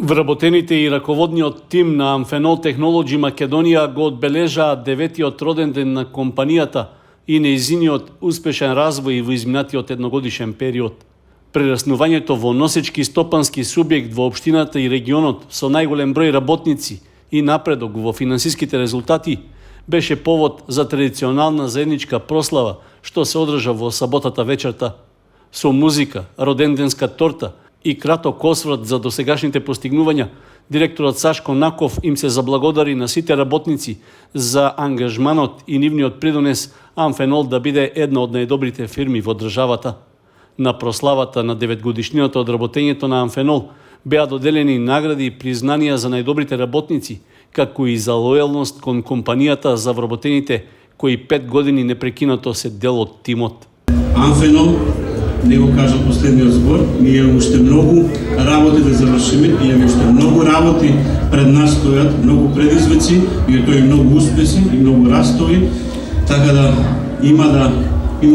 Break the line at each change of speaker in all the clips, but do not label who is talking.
Вработените и раководниот тим на Amphenol Technology Македонија го одбележаа 9-тиот роден ден на компанијата и нејзиниот успешен развој во изминатиот едногодишен период. Прераснувањето во носечки стопански субјект во општината и регионот со најголем број работници и напредок во финансиските резултати беше повод за традиционална заедничка прослава што се одржа во саботата вечерта со музика, роденденска торта и краток осврт за досегашните постигнувања. Директорот Сашко Наков им се заблагодари на сите работници за ангажманот и нивниот придонес Amphenol да биде една од најдобрите фирми во државата. На прославата на 9-годишнината од работењето на Amphenol беа доделени награди и признанија за најдобрите работници, како и за лојалност кон компанијата за вработените кои 5 години непрекинато се дел од тимот.
Amphenol, не го кажа последниот збор, ние имаме уште многу работи да завршиме, имаме уште многу работи пред нас стојат, многу предизвици, и тоа и многу успеси и многу растови, така да има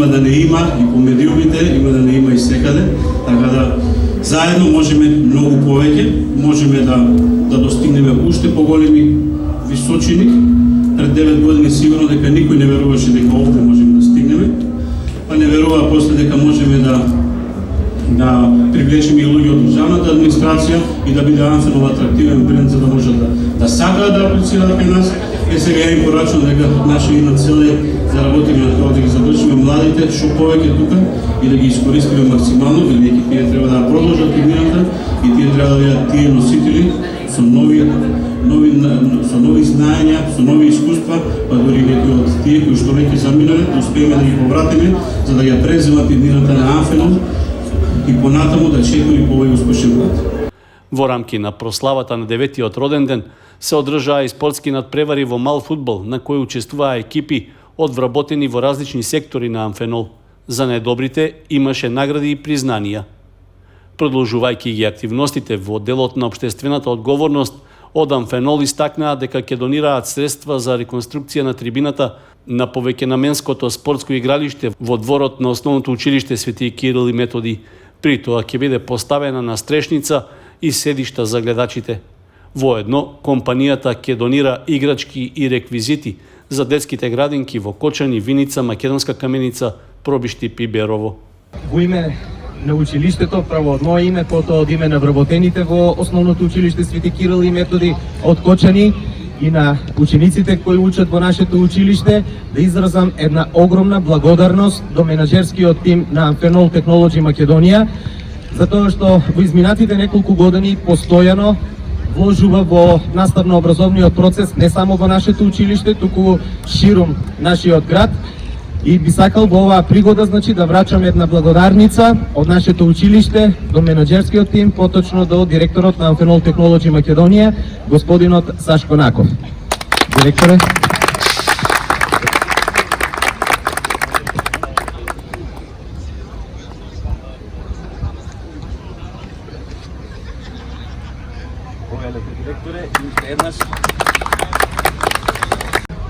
да не има и по медиумите, има да не има и секаде, така да заедно можеме многу повеќе, можеме да достигнеме уште поголеми височини. Пред 9 години сигурно дека никој не веруваше дека овде можеме да стигнеме, па не верува после дека можеме да привлечеме и луѓе од државната администрација и да биде Amphenol атрактивен бренд за да можат да сакаат да аплицираат кај нас. Сега им порачувам дека нашиот цел е да работиме на тоа да ги задржиме младите што повеќе тука и да ги искористиме максимално, бидејќи тие треба да продолжат иднината и тие треба да бидат тие носители со нови знаења, со нови искуства, па дори некои од тие кои што веќе заминале, да успееме да ги повратиме, за да ја преземат иднината на Amphenol и понатаму да чекаме повеќе успешен пат.
Во рамки на прославата на 9-тиот роден ден се одржаа и спортски надпревари во мал фудбал, на кои учествуваа екипи од вработени во различни сектори на Amphenol. За најдобрите имаше награди и признанија. Продолжувајќи ги активностите во делот на општествената одговорност, од Amphenol истакнаа дека ќе донираат средства за реконструкција на трибината на повеќенаменското спортско игралиште во дворот на основното училиште Свети Кирил и Методи. При тоа ќе биде поставена настрешница и седишта за гледачите. Воедно, компанијата ќе донира играчки и реквизити за детските градинки во Кочани, Виница, Македонска Каменица, Пробишти и Берово.
Во име на училиштето, право од мое име, потоа од име на вработените во основното училиште Свети Кирил и Методи од Кочани и на учениците кои учат во нашето училиште, да изразам една огромна благодарност до менаџерскиот тим на Amphenol Technology Македонија, затоа што во изминатите неколку години постојано вложува во наставно-образовниот процес не само во нашето училиште, туку ширум нашиот град. И би сакал во оваа пригода да врачам една благодарница од нашето училиште до менаџерскиот тим, поточно до директорот на Amphenol Technology Македонија, господинот Сашко Наков. Директоре.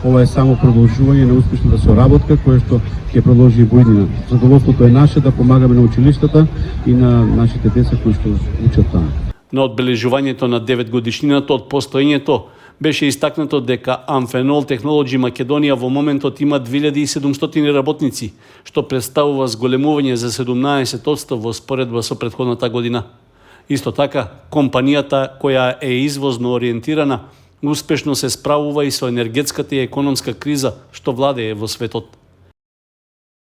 Ова е само продолжување на успешната соработка која што ќе продолжи и во иднина. Задоволството е наше да помагаме на училиштата и на нашите деца кои што учат таму.
На одбележувањето на 9-годишнината од постоењето беше истакнато дека Amphenol Technology Македонија во моментот има 2700 работници, што представува зголемување за 17% во споредба со претходната година. Исто така, компанијата која е извозно ориентирана успешно се справува и со енергетската и економска криза што владее во светот.